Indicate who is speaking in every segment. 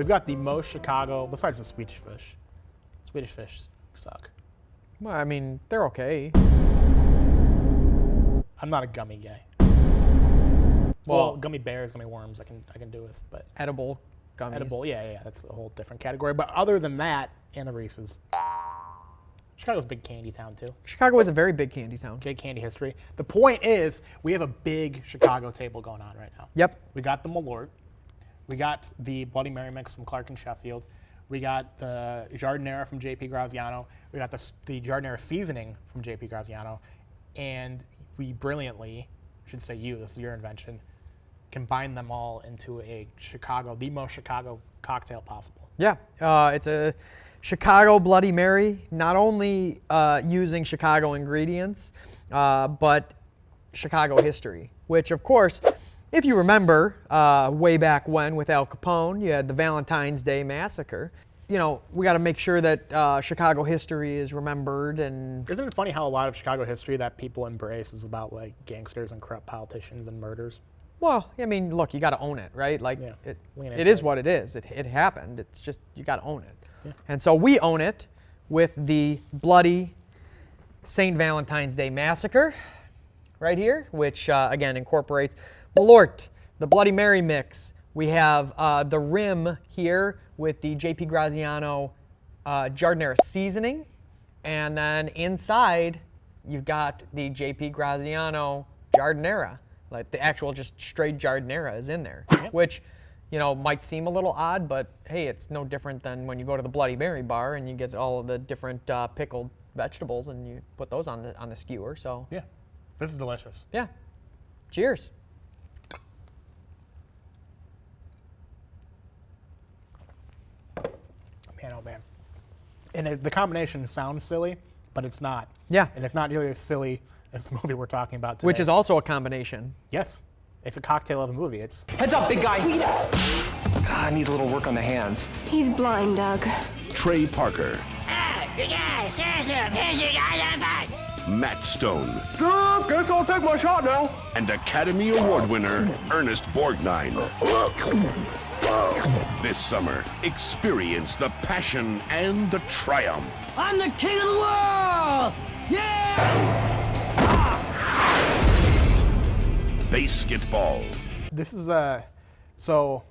Speaker 1: We've got the most Chicago, besides the Swedish Fish. Swedish Fish suck.
Speaker 2: Well, I mean, they're okay.
Speaker 1: I'm not a gummy guy. Well, gummy bears, gummy worms, I can do with, but
Speaker 2: Edible gummies.
Speaker 1: edible, yeah, that's a whole different category. But other than that, and the Reese's, Chicago's a big candy town too.
Speaker 2: Chicago is a very big candy town.
Speaker 1: Big candy history. The point is, we have a big Chicago table going on right now.
Speaker 2: Yep.
Speaker 1: We got the Malort. We got the Bloody Mary mix from Clark and Sheffield. We got the Giardinera from JP Graziano. We got the Giardinera seasoning from JP Graziano. And we brilliantly, I should say you, this is your invention, combine them all into a Chicago, the most Chicago cocktail possible.
Speaker 2: Yeah, it's a Chicago Bloody Mary, not only using Chicago ingredients, but Chicago history, which of course, if you remember way back when with Al Capone, you had the Valentine's Day Massacre. You know, we got to make sure that Chicago history is remembered. And
Speaker 1: isn't it funny how a lot of Chicago history that people embrace is about like gangsters and corrupt politicians and murders?
Speaker 2: Well, I mean, look, you got to own it, right? Like,
Speaker 1: Yeah.
Speaker 2: it is what it is. It happened. It's just, you got to own it.
Speaker 1: Yeah.
Speaker 2: And so we own it with the bloody St. Valentine's Day Massacre right here, which, again, incorporates Malort, the Bloody Mary mix. We have the rim here with the JP Graziano Giardinera seasoning. And then inside, you've got the JP Graziano Giardinera. Like the actual just straight Giardinera is in there, which, you know, might seem a little odd, but hey, it's no different than when you go to the Bloody Mary bar and you get all of the different pickled vegetables and you put those on the skewer. So
Speaker 1: Yeah, this is delicious.
Speaker 2: yeah, cheers.
Speaker 1: Man, oh man. And the combination sounds silly, but it's not.
Speaker 2: Yeah,
Speaker 1: And it's not nearly as silly as the movie we're talking about today.
Speaker 2: which is also a combination.
Speaker 1: Yes, it's a cocktail of a movie. It's
Speaker 3: Heads up, big guy. Needs a little work on the hands.
Speaker 4: He's blind, Doug.
Speaker 5: Trey Parker. Matt Stone.
Speaker 3: Guess I'll take my shot now.
Speaker 5: And Academy Award winner Ernest Borgnine. This summer, experience the passion and the triumph.
Speaker 6: I'm the king of the world! Yeah!
Speaker 5: BASEketball.
Speaker 1: this is so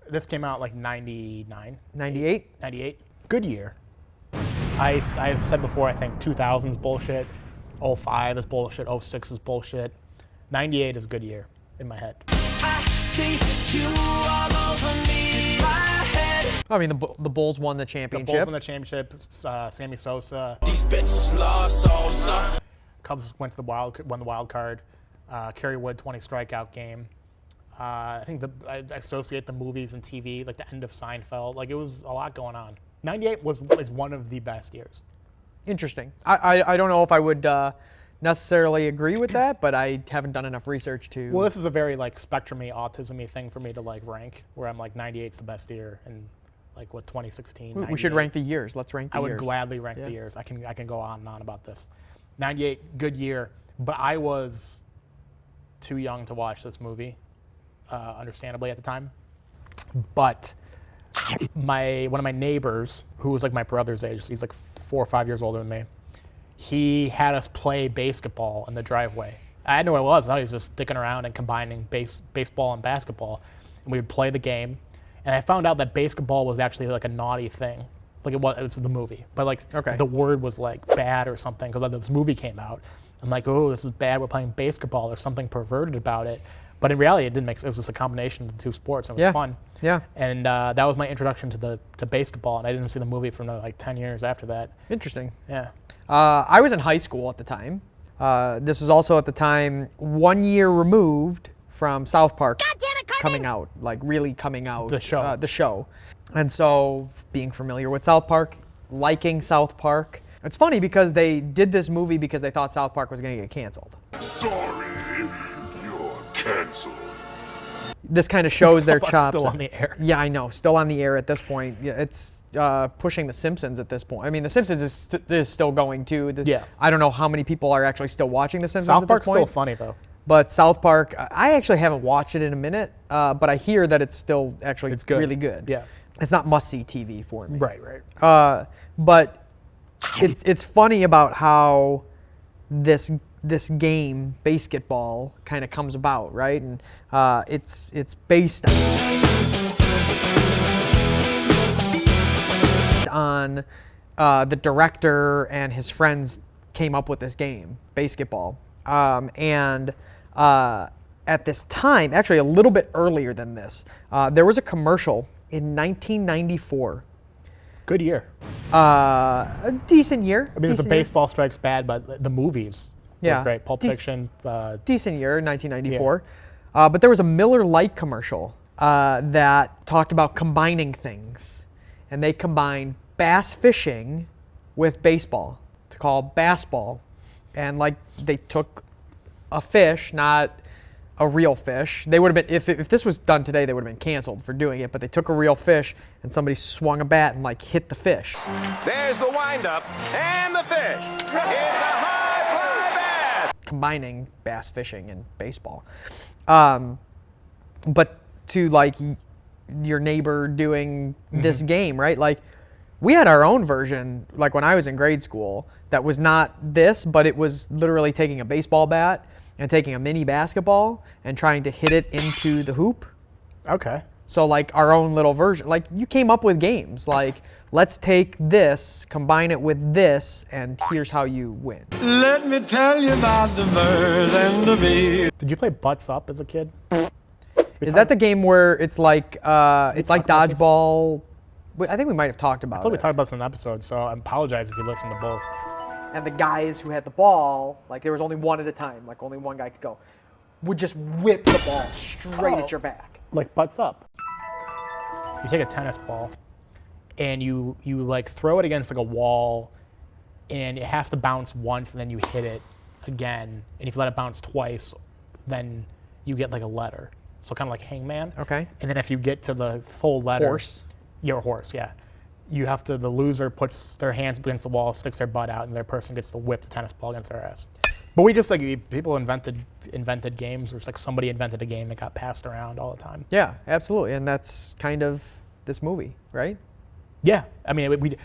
Speaker 1: this came out like 99,
Speaker 2: 98?
Speaker 1: 98. Good year. I've said before, I think 2000 is bullshit, 05 is bullshit, 06 is bullshit. 98 is a good year in my head.
Speaker 2: I mean, the Bulls won the
Speaker 1: The
Speaker 2: championship.
Speaker 1: Bulls won the championship. Sammy Sosa.
Speaker 6: These bitches love Sosa.
Speaker 1: Cubs won the wild card. Kerry Wood 20 strikeout game. I think I associate the movies and TV, like the end of Seinfeld. Like it was a lot going on. 98 is one of the best years.
Speaker 2: Interesting. I don't know if I would necessarily agree with that, but I haven't done enough research to.
Speaker 1: Well, this is a very like spectrum-y, autism-y thing for me to like rank, where I'm like 98's the best year, and like what 2016.
Speaker 2: We should rank the years. Let's rank the
Speaker 1: I
Speaker 2: years.
Speaker 1: would gladly rank the years. I can go on and on about this. 98, good year, but I was too young to watch this movie, understandably at the time. But one of my neighbors, who was like my brother's age, he's like 4 or 5 years older than me, he had us play BASEketball in the driveway. I didn't know what it was. I thought he was just sticking around and combining baseball and basketball. And we would play the game. And I found out that BASEketball was actually like a naughty thing. Like it was the movie. But like the word was like bad or something because this movie came out. I'm like, oh, this is bad. We're playing BASEketball. There's something perverted about it. But in reality, it didn't make sense. It was just a combination of the two sports. It was fun.
Speaker 2: Yeah.
Speaker 1: And that was my introduction to BASEketball. And I didn't see the movie for another like 10 years after that.
Speaker 2: Interesting.
Speaker 1: Yeah.
Speaker 2: I was in high school at the time. This was also at the time 1 year removed from South Park coming out, like really coming out.
Speaker 1: The show.
Speaker 2: The show. And so being familiar with South Park, liking South Park. It's funny because they did this movie because they thought South Park was going to get canceled.
Speaker 5: Sorry, you're canceled.
Speaker 2: This kind of shows their
Speaker 1: South Park's
Speaker 2: chops.
Speaker 1: still on the air.
Speaker 2: Yeah, I know. Still on the air at this point. Yeah, it's pushing The Simpsons at this point. I mean, The Simpsons is still going too.
Speaker 1: Yeah.
Speaker 2: I don't know how many people are actually still watching The Simpsons
Speaker 1: South
Speaker 2: at
Speaker 1: Park's
Speaker 2: this point.
Speaker 1: still funny though.
Speaker 2: But South Park, I actually haven't watched it in a minute, but I hear that it's still actually
Speaker 1: It's good.
Speaker 2: really good.
Speaker 1: Yeah.
Speaker 2: It's not must-see TV for me.
Speaker 1: Right, right.
Speaker 2: But it's funny about how this game, BASEketball, kind of comes about, right? And it's based on the director and his friends came up with this game, BASEketball. And at this time, actually a little bit earlier than this, there was a commercial in 1994.
Speaker 1: Good year.
Speaker 2: A decent year.
Speaker 1: I mean, the
Speaker 2: decent year.
Speaker 1: Baseball Strikes Bad, but the movies
Speaker 2: Yeah.
Speaker 1: were great. Pulp Fiction.
Speaker 2: Decent year, 1994. But there was a Miller Lite commercial that talked about combining things. And they combined bass fishing with baseball to call bassball. And like they took a fish, not a real fish. They would have been, if this was done today, they would have been canceled for doing it. But they took a real fish and somebody swung a bat and like hit the fish.
Speaker 4: There's the windup and the fish. It's a high fly bass.
Speaker 2: Combining bass fishing and baseball. But to like your neighbor doing this game, right? Like we had our own version, like when I was in grade school, that was not this, but it was literally taking a baseball bat and taking a mini basketball and trying to hit it into the hoop.
Speaker 1: Okay.
Speaker 2: So like our own little version, like you came up with games, like let's take this, combine it with this, and here's how you win.
Speaker 6: Let me tell you about the birds and the bees.
Speaker 1: Did you play Butts Up as a kid?
Speaker 2: Is that the game where it's like
Speaker 1: talked about this?
Speaker 2: dodgeball? I think we might have talked about
Speaker 1: I thought we
Speaker 2: it.
Speaker 1: talked about this in an episode, so I apologize if you listened to both.
Speaker 2: And the guys who had the ball, like there was only one at a time, like only one guy could go, would just whip the ball straight at your back.
Speaker 1: Like Butts Up. You take a tennis ball and you like throw it against like a wall, and it has to bounce once, and then you hit it again. And if you let it bounce twice, then you get like a letter. So kind of like Hangman.
Speaker 2: Okay.
Speaker 1: And then if you get to the full letter,
Speaker 2: Horse.
Speaker 1: Your horse, yeah. You have to. The loser puts their hands against the wall, sticks their butt out, and their person gets to whip the tennis ball against their ass. But we just like people invented games. There's like somebody invented a game that got passed around all the time.
Speaker 2: Yeah, absolutely. And that's kind of this movie, right?
Speaker 1: Yeah, I mean,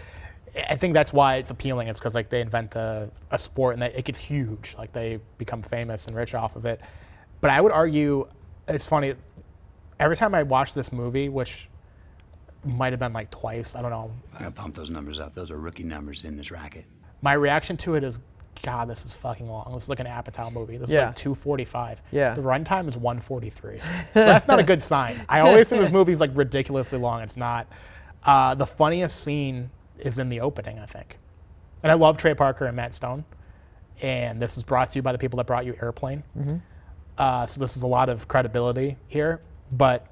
Speaker 1: I think that's why it's appealing. It's because like they invent a sport and it gets huge. Like they become famous and rich off of it. But I would argue, it's funny. Every time I watch this movie, which might have been like twice, I don't know.
Speaker 7: I gotta pump those numbers up. Those are rookie numbers in this racket.
Speaker 1: My reaction to it is, God, this is fucking long. This is like an Apatow movie. This is
Speaker 2: Yeah.
Speaker 1: like 2:45.
Speaker 2: Yeah.
Speaker 1: The runtime is 1:43. So that's not a good sign. I always think this movie's like ridiculously long. It's not. The funniest scene is in the opening, I think. And I love Trey Parker and Matt Stone. And this is brought to you by the people that brought you Airplane. So this is a lot of credibility here. But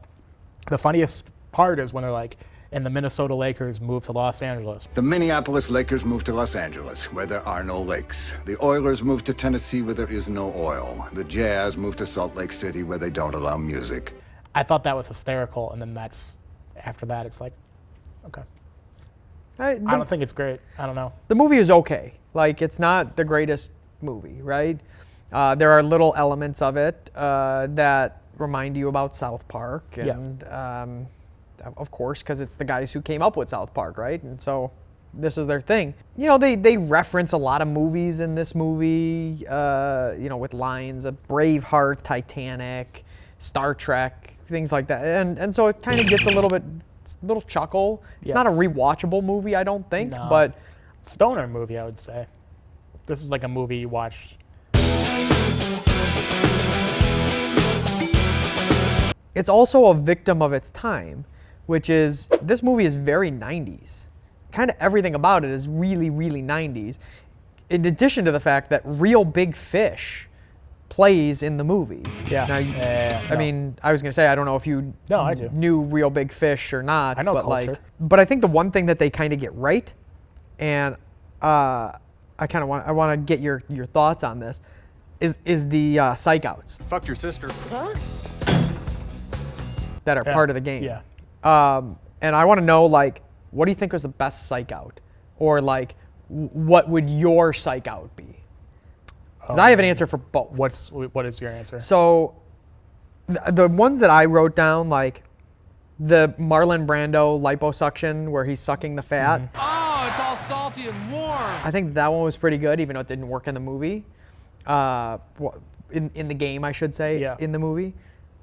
Speaker 1: the funniest part is when they're like, and the Minnesota Lakers moved to Los Angeles.
Speaker 8: The Minneapolis Lakers moved to Los Angeles, where there are no lakes. The Oilers moved to Tennessee, where there is no oil. The Jazz moved to Salt Lake City, where they don't allow music.
Speaker 1: I thought that was hysterical. And then after that, it's like, okay. I don't think it's great. I don't know.
Speaker 2: The movie is okay. Like it's not the greatest movie, right? There are little elements of it that remind you about South Park, and of course, because it's the guys who came up with South Park, right? And so this is their thing. You know, they reference a lot of movies in this movie, you know, with lines of Braveheart, Titanic, Star Trek, things like that. And so it kind of gets a little chuckle. It's not a rewatchable movie, I don't think,
Speaker 1: No.
Speaker 2: but
Speaker 1: Stoner movie, I would say. This is like a movie you watch.
Speaker 2: it's also a victim of its time, which is this movie is very 90s. Kind of everything about it is really, really 90s. In addition to the fact that Real Big Fish plays in the movie.
Speaker 1: Yeah.
Speaker 2: Now,
Speaker 1: I
Speaker 2: I mean, I was gonna say I don't know if you
Speaker 1: No, I do.
Speaker 2: knew Real Big Fish or not.
Speaker 1: I know
Speaker 2: but
Speaker 1: culture.
Speaker 2: but I think the one thing that they kind of get right, and I want to get your thoughts on this, is the psych outs
Speaker 3: Fucked your sister.
Speaker 2: that are
Speaker 1: Yeah.
Speaker 2: part of the game.
Speaker 1: Yeah.
Speaker 2: And I want to know, like, what do you think was the best psych out, or like, what would your psych out be? 'Cause I have an answer for both.
Speaker 1: What is your answer?
Speaker 2: So the ones that I wrote down, like the Marlon Brando liposuction where he's sucking the fat.
Speaker 6: Oh, it's all salty and warm.
Speaker 2: I think that one was pretty good, even though it didn't work in the movie. In the game, I should say,
Speaker 1: Yeah.
Speaker 2: in the movie.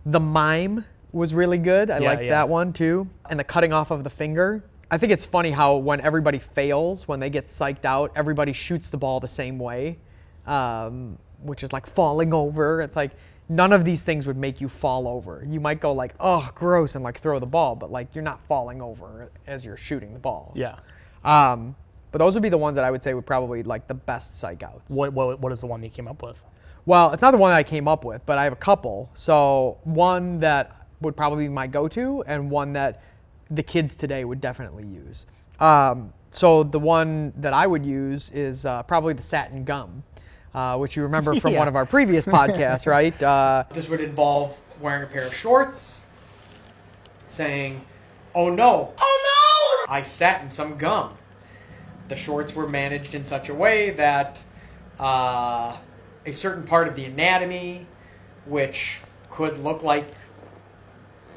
Speaker 2: The mime was really good. I liked
Speaker 1: yeah.
Speaker 2: that one too. And the cutting off of the finger. I think it's funny how when everybody fails, when they get psyched out, everybody shoots the ball the same way, which is like falling over. It's like none of these things would make you fall over. You might go like, oh, gross, and like throw the ball, but like you're not falling over as you're shooting the ball.
Speaker 1: Yeah.
Speaker 2: But those would be the ones that I would say would probably like the best psych outs.
Speaker 1: What is the one that you came up with?
Speaker 2: Well, it's not the one that I came up with, but I have a couple. So one that would probably be my go-to, and one that the kids today would definitely use. So the one that I would use is probably the satin gum, which you remember from one of our previous podcasts, right? This would involve wearing a pair of shorts, saying, "Oh no, I sat in some gum." The shorts were managed in such a way that a certain part of the anatomy, which could look like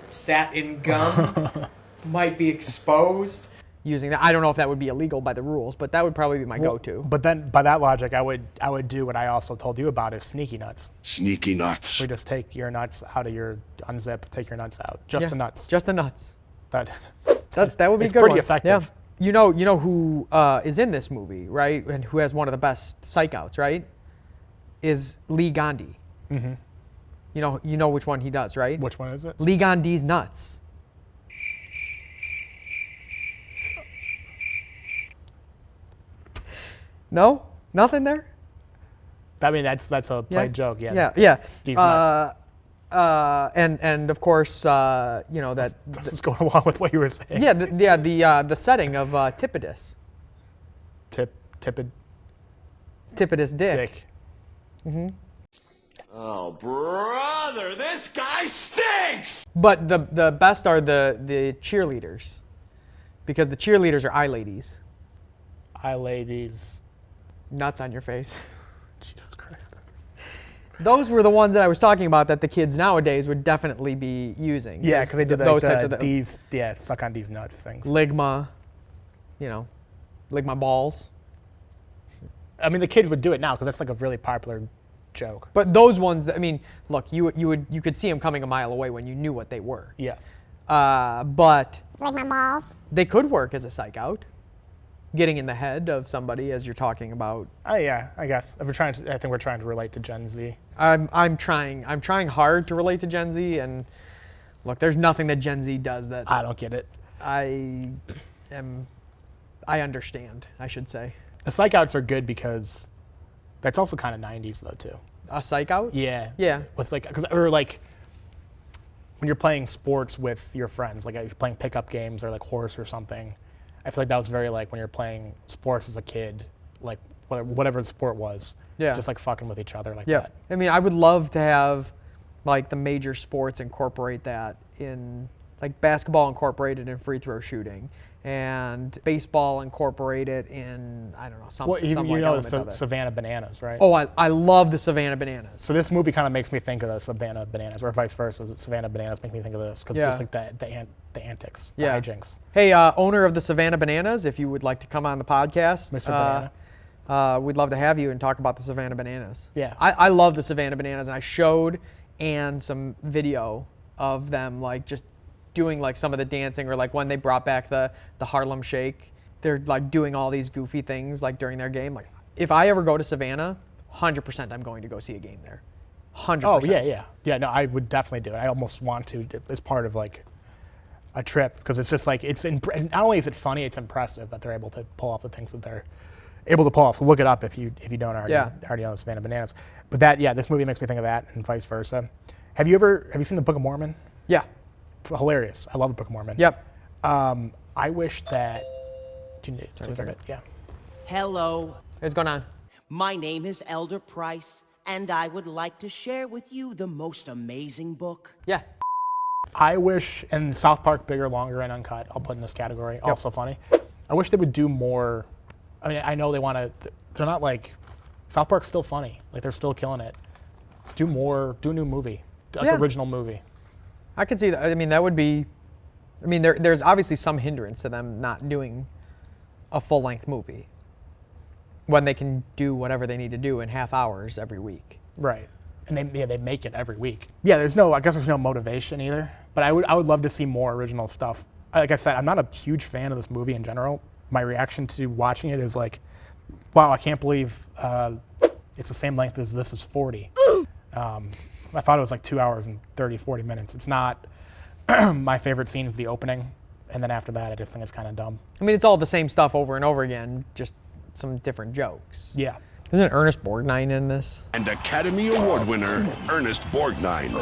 Speaker 2: sat in gum, might be exposed. Using that, I don't know if that would be illegal by the rules, but that would probably be my go-to.
Speaker 1: But then, by that logic, I would do what I also told you about is sneaky nuts.
Speaker 5: Sneaky nuts.
Speaker 1: We just take your nuts out of your unzip, take your nuts out, just the nuts.
Speaker 2: Just the nuts.
Speaker 1: That
Speaker 2: would be
Speaker 1: it's
Speaker 2: a good
Speaker 1: pretty
Speaker 2: one.
Speaker 1: effective.
Speaker 2: Yeah. You know who is in this movie, right? And who has one of the best psych outs, right? Is Lee Gandhi. Mm-hmm. You know which one he does, right?
Speaker 1: Which one is it?
Speaker 2: Lee Gandhi's nuts. No? Nothing there?
Speaker 1: I mean, that's a played joke. Yeah.
Speaker 2: Yeah.
Speaker 1: These nuts.
Speaker 2: And of course, that.
Speaker 1: This is going along with what you were saying.
Speaker 2: Yeah. The setting of Tipidus.
Speaker 1: Tipid
Speaker 2: Tipidus dick.
Speaker 1: dick.
Speaker 4: Oh, brother, this guy stinks!
Speaker 2: But the best are the cheerleaders, because the cheerleaders are eye ladies.
Speaker 1: I lay these.
Speaker 2: Nuts on your face.
Speaker 1: Jesus Christ.
Speaker 2: Those were the ones that I was talking about that the kids nowadays would definitely be using.
Speaker 1: Yeah, because they did
Speaker 2: those
Speaker 1: like
Speaker 2: types of
Speaker 1: these. Yeah, suck on these nuts things.
Speaker 2: Ligma, Ligma balls.
Speaker 1: I mean, the kids would do it now because that's like a really popular joke.
Speaker 2: But those ones, look, you could see them coming a mile away when you knew what they were.
Speaker 1: Yeah.
Speaker 2: But
Speaker 9: Like my balls.
Speaker 2: they could work as a psych out, getting in the head of somebody as you're talking about.
Speaker 1: Yeah, I guess. I think we're trying to relate to Gen Z.
Speaker 2: I'm trying hard to relate to Gen Z, and look, there's nothing that Gen Z does that
Speaker 1: I don't get it.
Speaker 2: I understand, I should say.
Speaker 1: The psych outs are good because that's also kind of 90s though too.
Speaker 2: A psych out?
Speaker 1: Yeah.
Speaker 2: Yeah.
Speaker 1: With like when you're playing sports with your friends, like you're playing pickup games or like horse or something. I feel like that was very like when you're playing sports as a kid, like whatever the sport was.
Speaker 2: Yeah.
Speaker 1: Just like fucking with each other like
Speaker 2: Yeah.
Speaker 1: that.
Speaker 2: I mean, I would love to have like the major sports incorporate that in, like basketball incorporated in free throw shooting, and baseball incorporated in, I don't know, some
Speaker 1: Well, you
Speaker 2: like
Speaker 1: know
Speaker 2: element of
Speaker 1: the
Speaker 2: it.
Speaker 1: Savannah Bananas, right?
Speaker 2: Oh, I love the Savannah Bananas.
Speaker 1: So this movie kind of makes me think of the Savannah Bananas, or vice versa. Savannah Bananas make me think of this because
Speaker 2: Yeah.
Speaker 1: it's just like the antics, the
Speaker 2: Yeah.
Speaker 1: hijinks.
Speaker 2: Hey, owner of the Savannah Bananas, if you would like to come on the podcast,
Speaker 1: Mr. Banana.
Speaker 2: we'd love to have you and talk about the Savannah Bananas.
Speaker 1: Yeah.
Speaker 2: I love the Savannah Bananas, and I showed Ann some video of them like just doing like some of the dancing, or like when they brought back the Harlem Shake, they're like doing all these goofy things like during their game. Like if I ever go to Savannah, 100% I'm going to go see a game there. 100%.
Speaker 1: Oh yeah. No, I would definitely do it. I almost want to as part of like a trip because it's just like and not only is it funny, it's impressive that they're able to pull off the things that they're able to pull off. So look it up if you don't already know the Savannah Bananas. But this movie makes me think of that and vice versa. Have you seen the Book of Mormon?
Speaker 2: Yeah.
Speaker 1: Hilarious. I love the Book of Mormon.
Speaker 2: Yep.
Speaker 1: I wish that. Yeah.
Speaker 10: Hello,
Speaker 2: What's going on?
Speaker 10: my name is Elder Price, and I would like to share with you the most amazing book.
Speaker 2: Yeah.
Speaker 1: I wish, and South Park, Bigger, Longer, and Uncut, I'll put in this category, also funny. I wish they would do more. I mean, I know they want to, they're not like South Park's still funny. Like, they're still killing it. Do a new movie, like
Speaker 2: Yeah.
Speaker 1: original movie.
Speaker 2: I could see that. I mean, that would be. I mean, there's obviously some hindrance to them not doing a full-length movie when they can do whatever they need to do in half hours every week.
Speaker 1: Right. And they make it every week. Yeah, I guess there's no motivation either. But I would love to see more original stuff. Like I said, I'm not a huge fan of this movie in general. My reaction to watching it is like, wow, I can't believe it's the same length as This Is 40. I thought it was like 2 hours and 30, 40 minutes. It's not. My favorite scene is the opening. And then after that, I just think it's kind of dumb.
Speaker 2: I mean, it's all the same stuff over and over again, just some different jokes.
Speaker 1: Yeah.
Speaker 2: Isn't Ernest Borgnine in this?
Speaker 5: And Academy Award winner Ernest Borgnine.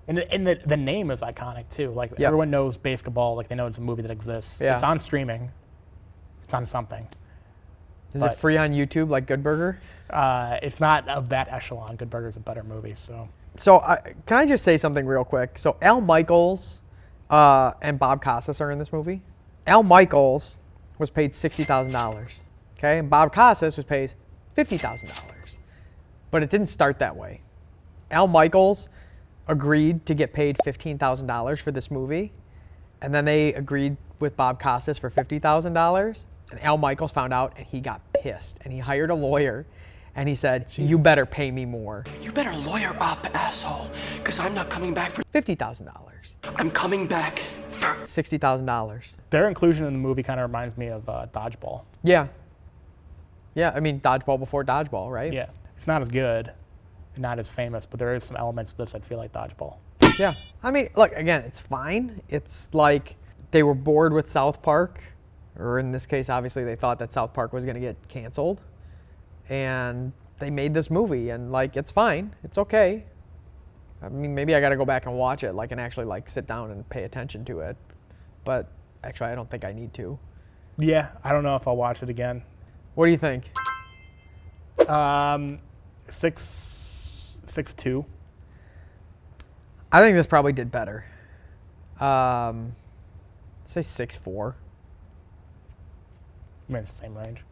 Speaker 1: And the name is iconic too. Like
Speaker 2: Yep.
Speaker 1: everyone knows BASEketball. Like they know it's a movie that exists.
Speaker 2: Yeah.
Speaker 1: It's on streaming. It's on something.
Speaker 2: Is it free on YouTube like Good Burger?
Speaker 1: It's not of that echelon. Good Burger's a better movie. So
Speaker 2: Can I just say something real quick? So Al Michaels and Bob Costas are in this movie. Al Michaels was paid $60,000. Okay, and Bob Costas was paid $50,000. But it didn't start that way. Al Michaels agreed to get paid $15,000 for this movie, and then they agreed with Bob Costas for $50,000. And Al Michaels found out, and he got pissed, and he hired a lawyer, and he said, "You better pay me more."
Speaker 9: You better lawyer up, asshole, because I'm not coming back for
Speaker 2: $50,000.
Speaker 9: I'm coming back for
Speaker 2: $60,000.
Speaker 1: their inclusion in the movie kind of reminds me of Dodgeball.
Speaker 2: Yeah. Yeah, I mean, Dodgeball before Dodgeball, right?
Speaker 1: Yeah. It's not as good and not as famous, but there is some elements of this that feel like Dodgeball.
Speaker 2: Yeah. I mean, look, again, it's fine. It's like they were bored with South Park, or in this case, obviously, they thought that South Park was going to get canceled. And they made this movie, and, like, it's fine. It's okay. I mean, maybe I got to go back and watch it, like, and actually, like, sit down and pay attention to it. But actually, I don't think I need to.
Speaker 1: Yeah, I don't know if I'll watch it again.
Speaker 2: What do you think?
Speaker 1: 6'2".
Speaker 2: I think this probably did better. Say 6'4".
Speaker 1: I mean, it's the same range.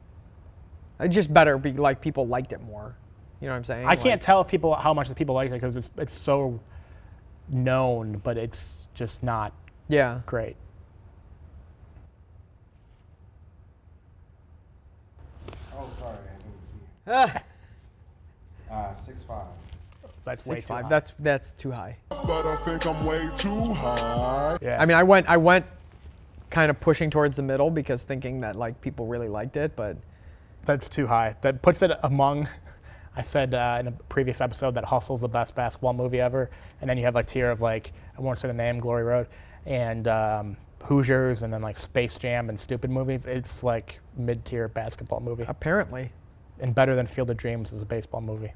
Speaker 2: It just better be like people liked it more. You know what I'm saying?
Speaker 1: I can't tell if how much the people like it because it's so known, but it's just not great.
Speaker 11: Oh, sorry, I didn't see. 6'5".
Speaker 1: That's way too high.
Speaker 2: 6'5". That's too high.
Speaker 11: But I think I'm way too high.
Speaker 1: Yeah.
Speaker 2: I mean, I went kind of pushing towards the middle because thinking that like people really liked it, but
Speaker 1: that's too high. That puts it among. I said in a previous episode that Hustle's the best basketball movie ever, and then you have like tier of like I won't say the name, Glory Road, and Hoosiers, and then like Space Jam and stupid movies. It's like mid-tier basketball movie.
Speaker 2: Apparently.
Speaker 1: And better than Field of Dreams is a baseball movie.